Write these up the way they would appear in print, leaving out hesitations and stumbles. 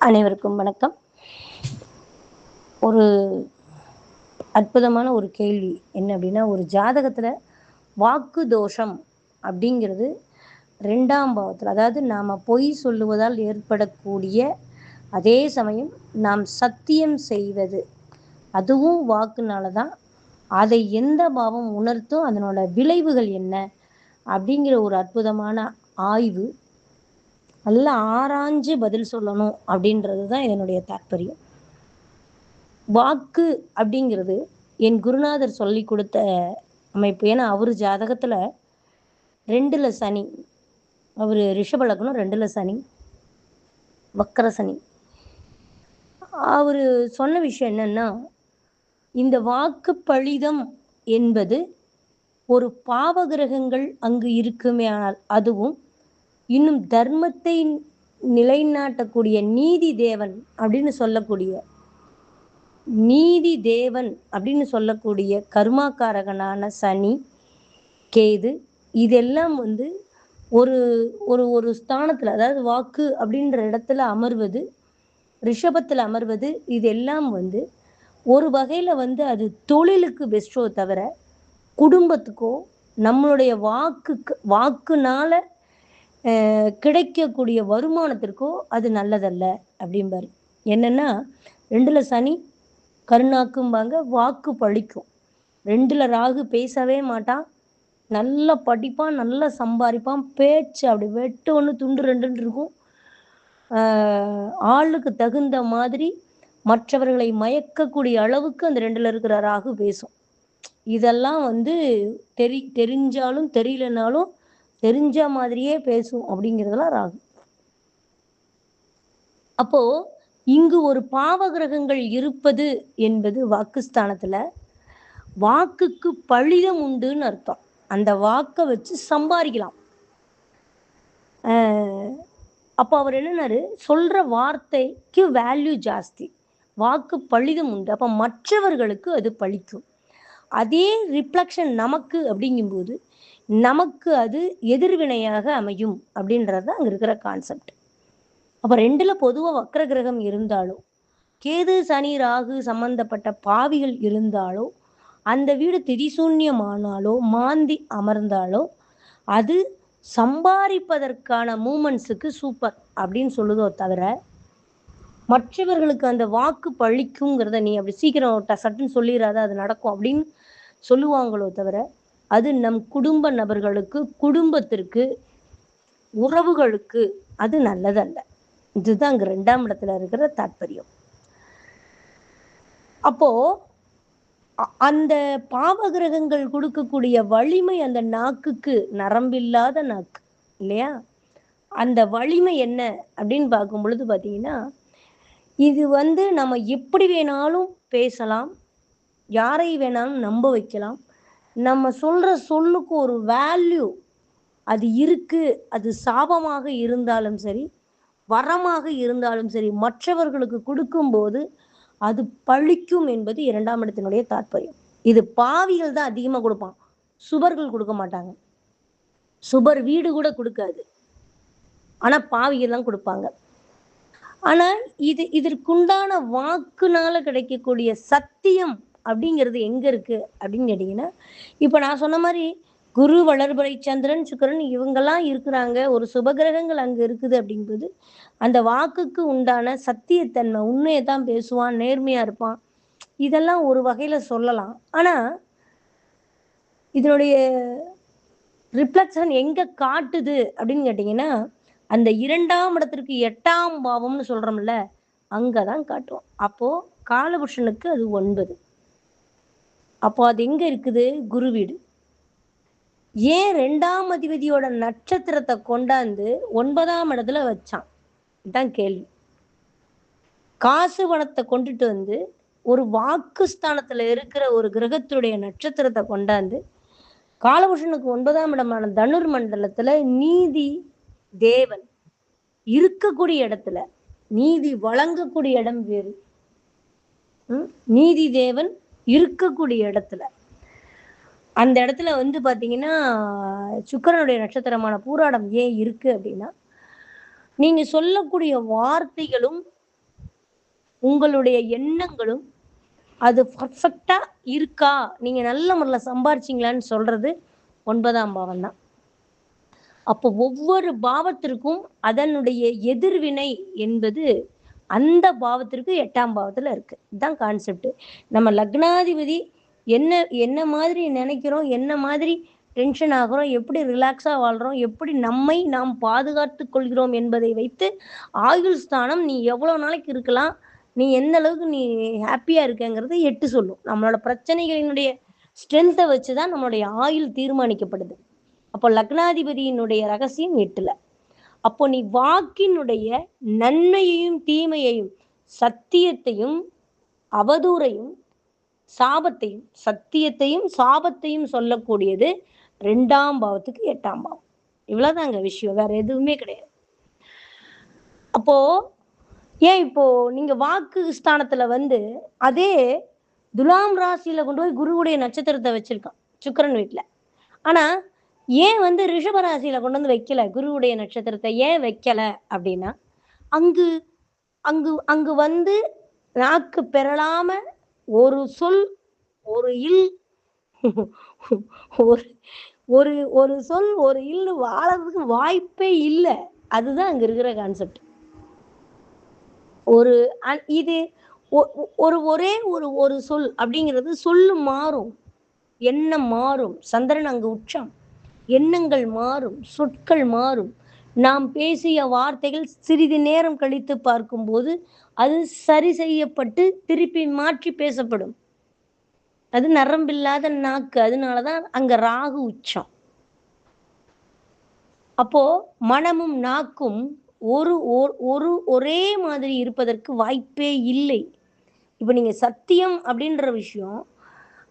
அனைவருக்கும் வணக்கம். ஒரு அற்புதமான ஒரு கேள்வி என்ன அப்படின்னா, ஒரு ஜாதகத்துல வாக்கு தோஷம் அப்படிங்கிறது 2ஆம் பாவத்துல, அதாவது நாம பொய் சொல்லுவதால் ஏற்படக்கூடிய, அதே சமயம் நாம் சத்தியம் செய்வது, அதுவும் வாக்குனால தான். அதை எந்த பாவம் உணர்த்தும், அதனோட விளைவுகள் என்ன அப்படிங்கிற ஒரு அற்புதமான ஆய்வு. நல்லா ஆராய்ஞ்சு பதில் சொல்லணும் அப்படின்றது தான் இதனுடைய தாற்பயம். வாக்கு அப்படிங்கிறது என் குருநாதர் சொல்லி கொடுத்த அமைப்பு. ஏன்னா அவரு ஜாதகத்துல 2ல சனி, அவரு ரிஷப லக்னம், 2ல சனி, வக்கர சனி. அவரு சொன்ன விஷயம் என்னன்னா, இந்த வாக்கு பழிதம் என்பது ஒரு பாவ கிரகங்கள் அங்கு இருக்குமேயானால், அதுவும் இன்னும் தர்மத்தை நிலைநாட்டக்கூடிய நீதி தேவன் அப்படின்னு சொல்லக்கூடிய, நீதி தேவன் அப்படின்னு சொல்லக்கூடிய கர்மாக்காரகனான சனி, கேது, இதெல்லாம் வந்து ஒரு ஒரு ஒரு ஸ்தானத்துல, அதாவது வாக்கு அப்படின்ற இடத்துல அமர்வது, ரிஷபத்துல அமர்வது, இதெல்லாம் வந்து ஒரு வகையில வந்து அது தொழிலுக்கு பெஸ்ட்டோ தவிர, குடும்பத்துக்கோ நம்மளுடைய வாக்குனால கிடைக்கக்கூடிய வருமானத்திற்கோ அது நல்லதல்ல அப்படிம்பாரு. என்னன்னா, 2ல சனி கருணாக்கும்பாங்க, வாக்கு பழிக்கும். 2ல ராகு பேசவே மாட்டான், நல்லா படிப்பான், நல்லா சம்பாதிப்பான், பேச்சு அப்படி வெட்டு ஒன்று துண்டு ரெண்டுன்னு இருக்கும். ஆளுக்கு தகுந்த மாதிரி மற்றவர்களை மயக்கக்கூடிய அளவுக்கு அந்த 2ல இருக்கிற ராகு பேசும். இதெல்லாம் வந்து தெரிஞ்சாலும் தெரியலனாலும் தெரிஞ்ச மாதிரியே பேசும் அப்படிங்கிறதுலாம் ராகு. அப்போ இங்கு ஒரு பாவ கிரகங்கள் இருப்பது என்பது வாக்குஸ்தானத்துல வாக்குக்கு பழிதம் உண்டுன்னு அர்த்தம். அந்த வாக்கை வச்சு சம்பாதிக்கலாம். அப்போ அவர் என்னன்னாரு, சொல்ற வார்த்தைக்கு வேல்யூ ஜாஸ்தி, வாக்கு பழிதம் உண்டு. அப்போ மற்றவர்களுக்கு அது பழிக்கும். அதே ரிஃப்ளெக்ஷன் நமக்கு அப்படிங்கும்போது நமக்கு அது எதிர்வினையாக அமையும் அப்படின்றது தான் அங்கே இருக்கிற கான்செப்ட். அப்போ 2ல பொதுவாக வக்ர கிரகம் இருந்தாலோ, கேது சனி ராகு சம்பந்தப்பட்ட பாவிகள் இருந்தாலோ, அந்த வீடு திரிசூன்யமானாலோ, மாந்தி அமர்ந்தாலோ, அது சம்பாதிப்பதற்கான மூமெண்ட்ஸுக்கு சூப்பர் அப்படின்னு சொல்லுதோ தவிர, மற்றவர்களுக்கு அந்த வாக்கு பழிக்குங்கிறத நீ அப்படி சீக்கிரம் சட்டுன்னு சொல்லிடாத, அது நடக்கும் அப்படின்னு சொல்லுவாங்களோ தவிர, அது நம் குடும்ப நபர்களுக்கு, குடும்பத்திற்கு, உறவுகளுக்கு அது நல்லதல்ல. இதுதான் அங்க 2ஆம் இடத்துல இருக்கிற தாற்பயம். அப்போ அந்த பாவ கிரகங்கள் கொடுக்கக்கூடிய வலிமை அந்த நாக்குக்கு, நரம்பில்லாத நாக்கு இல்லையா, அந்த வலிமை என்ன அப்படின்னு பார்க்கும் பொழுது பார்த்தீங்கன்னா, இது வந்து நம்ம எப்படி வேணாலும் பேசலாம், யாரை வேணாலும் நம்ப வைக்கலாம். நம்ம சொல்ற சொல்லுக்கு ஒரு வேல்யூ அது இருக்கு. அது சாபமாக இருந்தாலும் சரி, வரமாக இருந்தாலும் சரி, மற்றவர்களுக்கு கொடுக்கும்போது அது பழிக்கும் என்பது 2ஆம் இடத்தினுடைய தாற்பயம். இது பாவிகள் தான் அதிகமா கொடுப்பான், சுபர்கள் கொடுக்க மாட்டாங்க. சுபர் வீடு கூட கொடுக்காது, ஆனா பாவிகள் தான் கொடுப்பாங்க. ஆனா இதற்குண்டான வாக்குனால கிடைக்கக்கூடிய சத்தியம் அப்படிங்கிறது எங்க இருக்கு அப்படின்னு கேட்டீங்கன்னா, இப்ப நான் சொன்ன மாதிரி குரு, வளர்பிறை, சந்திரன், சுக்கிரன் இவங்கெல்லாம் இருக்கிறாங்க. ஒரு சுபகிரகங்கள் அங்க இருக்குது அப்படிங்கும்போது, அந்த வாக்குக்கு உண்டான சத்தியத்தன்மை, உண்மையை தான் பேசுவான், நேர்மையா இருப்பான். இதெல்லாம் ஒரு வகையில சொல்லலாம். ஆனா இதனுடைய ரிஃப்ளெக்ஷன் எங்க காட்டுது அப்படின்னு கேட்டீங்கன்னா, அந்த 2ஆம் இடத்திற்கு 8ஆம் பாவம்னு சொல்றோம்ல, அங்கதான் காட்டும். அப்போ காலபுருஷனுக்கு அது 9. அப்போ அது எங்க இருக்குது? குரு வீடு. ஏன் 2ஆம் அதிபதியோட நட்சத்திரத்தை கொண்டாந்து 9ஆம் இடத்துல வச்சான்? இதான் கேள்வி. காசு பணத்தை கொண்டுட்டு வந்து ஒரு வாக்குஸ்தானத்துல இருக்கிற ஒரு கிரகத்துடைய நட்சத்திரத்தை கொண்டாந்து காலபுருஷனுக்கு 9ஆம் இடமான தனுர் மண்டலத்துல நீதி தேவன் இருக்கக்கூடிய இடத்துல, நீதி வழங்கக்கூடிய இடம் வேறு, நீதி தேவன் இருக்கக்கூடிய இடத்துல, அந்த இடத்துல வந்து பாத்தீங்கன்னா சுக்கிரனுடைய நட்சத்திரமான பூராடம் ஏன் இருக்கு அப்படின்னா, நீங்க சொல்லக்கூடிய வார்த்தைகளும் உங்களுடைய எண்ணங்களும் அது பர்ஃபெக்டா இருக்கா, நீங்க நல்ல முறையில சம்பாரிச்சீங்களான்னு சொல்றது 9ஆம் பாவம் தான். அப்போ ஒவ்வொரு பாவத்திற்கும் அதனுடைய எதிர்வினை என்பது அந்த பாவத்திற்கு 8ஆம் பாவத்துல இருக்கு. இதுதான் கான்செப்ட். நம்ம லக்னாதிபதி என்ன என்ன மாதிரி நினைக்கிறோம், என்ன மாதிரி டென்ஷன் ஆகுறோம், எப்படி ரிலாக்ஸா வாழ்றோம், எப்படி நம்மை நாம் பாதுகாத்துக் கொள்கிறோம் என்பதை வைத்து ஆயுள் ஸ்தானம் நீ எவ்வளவு நாளைக்கு இருக்கலாம், நீ எந்த அளவுக்கு நீ ஹாப்பியா இருக்கங்கிறத 8 சொல்லும். நம்மளோட பிரச்சனைகளினுடைய ஸ்ட்ரென்த்தை வச்சு தான் நம்மளுடைய ஆயுள் தீர்மானிக்கப்படுது. அப்போ லக்னாதிபதியினுடைய ரகசியம் 8ல. அப்போ நீ வாக்கினுடைய நன்மையையும் தீமையையும் சத்தியத்தையும் அவதூறையும் சாபத்தையும் சத்தியத்தையும் சாபத்தையும் சொல்லக்கூடியது 2ஆம் பாவத்துக்கு 8ஆம் பாவம். இவ்வளவுதாங்க விஷயம், வேற எதுவுமே கிடையாது. அப்போ ஏன் இப்போ நீங்க வாக்கு ஸ்தானத்துல வந்து அதே துலாம் ராசியில கொண்டு போய் குருவுடைய நட்சத்திரத்தை வச்சிருக்கான் சுக்கிரன் வீட்டுல. ஆனா ஏன் வந்து ரிஷப ராசியில கொண்டு வந்து வைக்கல குருவுடைய நட்சத்திரத்தை, ஏன் வைக்கல அப்படின்னா, அங்கு அங்கு அங்கு வந்து நாக்கு பெறலாம ஒரு சொல் ஒரு இல் ஒரு ஒரு ஒரு சொல் ஒரு இல் வாழறதுக்கு வாய்ப்பே இல்லை. அதுதான் அங்க இருக்கிற கான்செப்ட். ஒரு இது ஒரு ஒரே ஒரு ஒரு சொல் அப்படிங்கிறது சொல்லு மாறும், எண்ணம் மாறும். சந்திரன் அங்கு உச்சம், எண்ணங்கள் மாறும், சொற்கள் மாறும். நாம் பேசிய வார்த்தைகள் சிறிது நேரம் கழித்து பார்க்கும்போது அது சரி செய்யப்பட்டு திருப்பி மாற்றி பேசப்படும். அது நரம்பில்லாத நாக்கு. அதனாலதான் அங்க ராகு உச்சம். அப்போ மனமும் நாக்கும் ஒரு ஒரு ஒரே மாதிரி இருப்பதற்கு வாய்ப்பே இல்லை. இப்ப நீங்க சத்தியம் அப்படின்ற விஷயம்,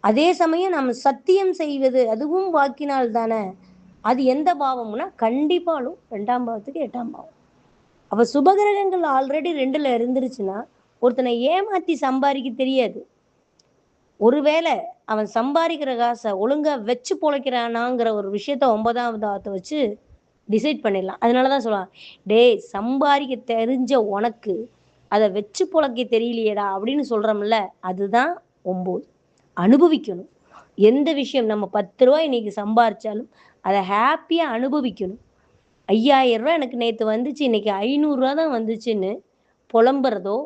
அதே சமயம் நம்ம சத்தியம் செய்வது அதுவும் வாக்கினால் தானே. அது எந்த பாவம்னா கண்டிப்பாலும் 2ஆம் பாவத்துக்கு 8ஆம் பாவம். அப்ப சுபகிரகங்கள் ஆல்ரெடி 2ல இருந்துருச்சுன்னா ஒருத்தனை ஏமாத்தி சம்பாதிக்க தெரியாது. ஒருவேளை அவன் சம்பாதிக்கிற காசை ஒழுங்கா வச்சு பொழைக்கிறானாங்கிற ஒரு விஷயத்த 9ஆம் பாவத்தை வச்சு டிசைட் பண்ணிடலாம். அதனாலதான் சொல்லுவான், டேய் சம்பாதிக்க தெரிஞ்ச உனக்கு அதை வச்சு பொழைக்க தெரியலையேடா அப்படின்னு சொல்றோம்ல, அதுதான் 9. அனுபவிக்கணும். எந்த விஷயம் நம்ம 10 ரூபாய் இன்னைக்கு சம்பாரிச்சாலும் அதை ஹாப்பியா அனுபவிக்கணும். 5000 ரூபாய் எனக்கு நேற்று வந்துச்சு, இன்னைக்கு 500 ரூபா தான் வந்துச்சுன்னு புலம்புறதோ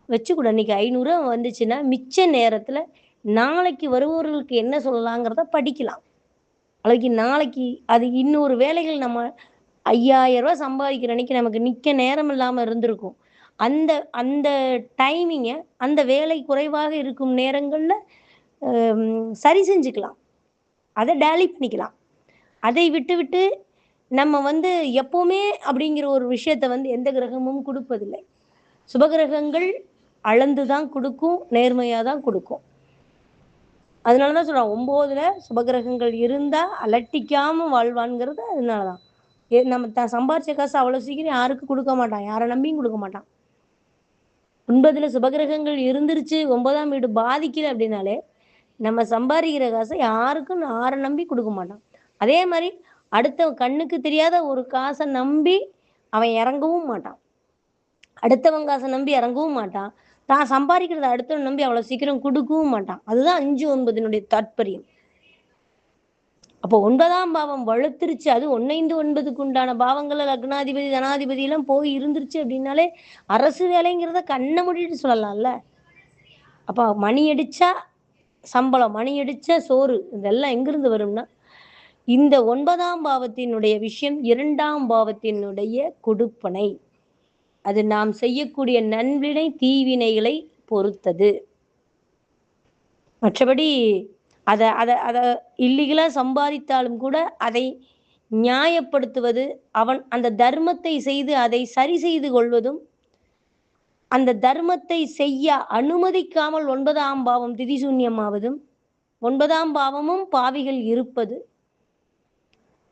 வச்சுக்கூட. இன்னைக்கு 500 ரூபா வந்துச்சுன்னா மிச்ச நேரத்துல நாளைக்கு வருபவர்களுக்கு என்ன சொல்லலாங்கிறத படிக்கலாம். நாளைக்கு அது இன்னொரு வேலைகள் நம்ம 5000 ரூபாய் சம்பாதிக்கிற அன்னைக்கு நமக்கு நிக்க நேரம் இல்லாம இருந்திருக்கும். அந்த அந்த டைமிங்க அந்த வேலை குறைவாக இருக்கும் நேரங்கள்ல சரி செஞ்சுக்கலாம், அதை டேலி பண்ணிக்கலாம். அதை விட்டு நம்ம வந்து எப்பவுமே அப்படிங்கிற ஒரு விஷயத்த வந்து எந்த கிரகமும் கொடுப்பதில்லை. சுபகிரகங்கள் அளந்துதான் கொடுக்கும், நேர்மையா தான் கொடுக்கும். அதனாலதான் சொல்றான் 9ல சுபகிரகங்கள் இருந்தா அலட்டிக்காம வாழ்வான்ங்கிறது. அதனாலதான் நம்ம தான் சம்பாரிச்ச காசு அவ்வளவு சீக்கிரம் யாருக்கு கொடுக்க மாட்டான், யாரை நம்பியும் கொடுக்க மாட்டான். 9ல சுபகிரகங்கள் இருந்துருச்சு, 9ஆம் வீடு பாதிக்கல அப்படின்னாலே நம்ம சம்பாதிக்கிற காசை யாருக்கும் யாரை நம்பி கொடுக்க மாட்டான். அதே மாதிரி அடுத்த கண்ணுக்கு தெரியாத ஒரு காசை நம்பி அவன் இறங்கவும் மாட்டான். அடுத்தவன் காசை நம்பி இறங்கவும் மாட்டான். தான் சம்பாதிக்கிறத அடுத்தவன் நம்பி அவ்வளவு சீக்கிரம் கொடுக்கவும் மாட்டான். அதுதான் 5, 9னுடைய தாற்பயம். அப்போ 9ஆம் பாவம் வலுத்துருச்சு, அது 1, 5, 9க்கு உண்டான பாவங்கள்ல லக்னாதிபதி தனாதிபதி எல்லாம் போய் இருந்துருச்சு அப்படின்னாலே அரசு வேலைங்கிறத கண்ணை மூடிட்டு சொல்லலாம்ல. அப்ப மணி அடிச்சா சம்பளம், மணி அடிச்சா சோறு, இதெல்லாம் எங்கிருந்து வரும்னா இந்த 9ஆம் பாவத்தினுடைய விஷயம் 2ஆம் பாவத்தினுடைய கொடுப்பனை. அது நாம் செய்யக்கூடிய நன்வினை தீவினைகளை பொறுத்தது. மற்றபடி அதை அதை அதை இல்லீகலா சம்பாதித்தாலும் கூட அதை நியாயப்படுத்துவது, அவன் அந்த தர்மத்தை செய்து அதை சரி செய்து கொள்வதும், அந்த தர்மத்தை செய்ய அனுமதிக்காமல் 9ஆம் பாவம் திதிசூன்யமாவதும், 9ஆம் பாவமும் பாவிகள் இருப்பது.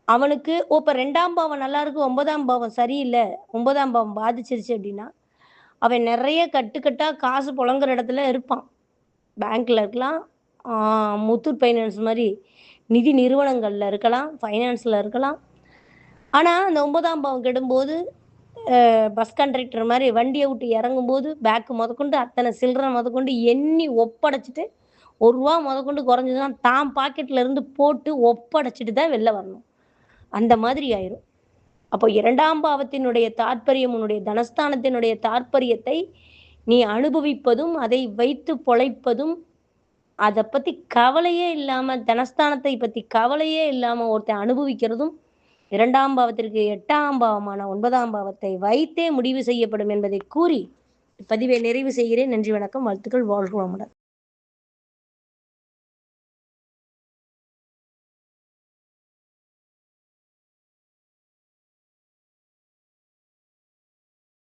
அவனுக்கு இப்ப 2ஆம் பாவம் நல்லா இருக்கு, 9ஆம் பாவம் சரியில்லை, 9ஆம் பாவம் பாதிச்சிருச்சு அப்படின்னா அவன் நிறைய கட்டுக்கட்டா காசு புழங்குற இடத்துல இருப்பான். பேங்க்ல இருக்கலாம், முத்தூட் ஃபைனான்ஸ் மாதிரி நிதி நிறுவனங்கள்ல இருக்கலாம், ஃபைனான்ஸ்ல இருக்கலாம். ஆனா அந்த 9ஆம் பாவம் கெடும்போது பஸ் கண்டக்டர் மாதிரி வண்டியை விட்டு இறங்கும்போது பேக்கு முதற்கொண்டு அத்தனை சில்லறை முதற்கொண்டு எண்ணி ஒப்படைச்சிட்டு ரூபா முதற்கொண்டு குறைஞ்சதுன்னா தான் பாக்கெட்ல இருந்து போட்டு ஒப்படைச்சிட்டு தான் வெளில வரணும். அந்த மாதிரி ஆயிரும். அப்போ 2ஆம் பாவத்தினுடைய தாற்பயம், உன்னுடைய தனஸ்தானத்தினுடைய தாற்பயத்தை நீ அனுபவிப்பதும், அதை வைத்து பொழைப்பதும், அதை பத்தி கவலையே இல்லாம, தனஸ்தானத்தை பத்தி கவலையே இல்லாம ஒருத்தன் அனுபவிக்கிறதும் 2ஆம் பாவத்திற்கு 8ஆம் பாவமான 9ஆம் பாவத்தை வைத்தே முடிவு செய்யப்படும் என்பதை கூறி பதிவை நிறைவு செய்கிறேன். நன்றி, வணக்கம், வாழ்த்துக்கள், வாழ்க வளமுடன்.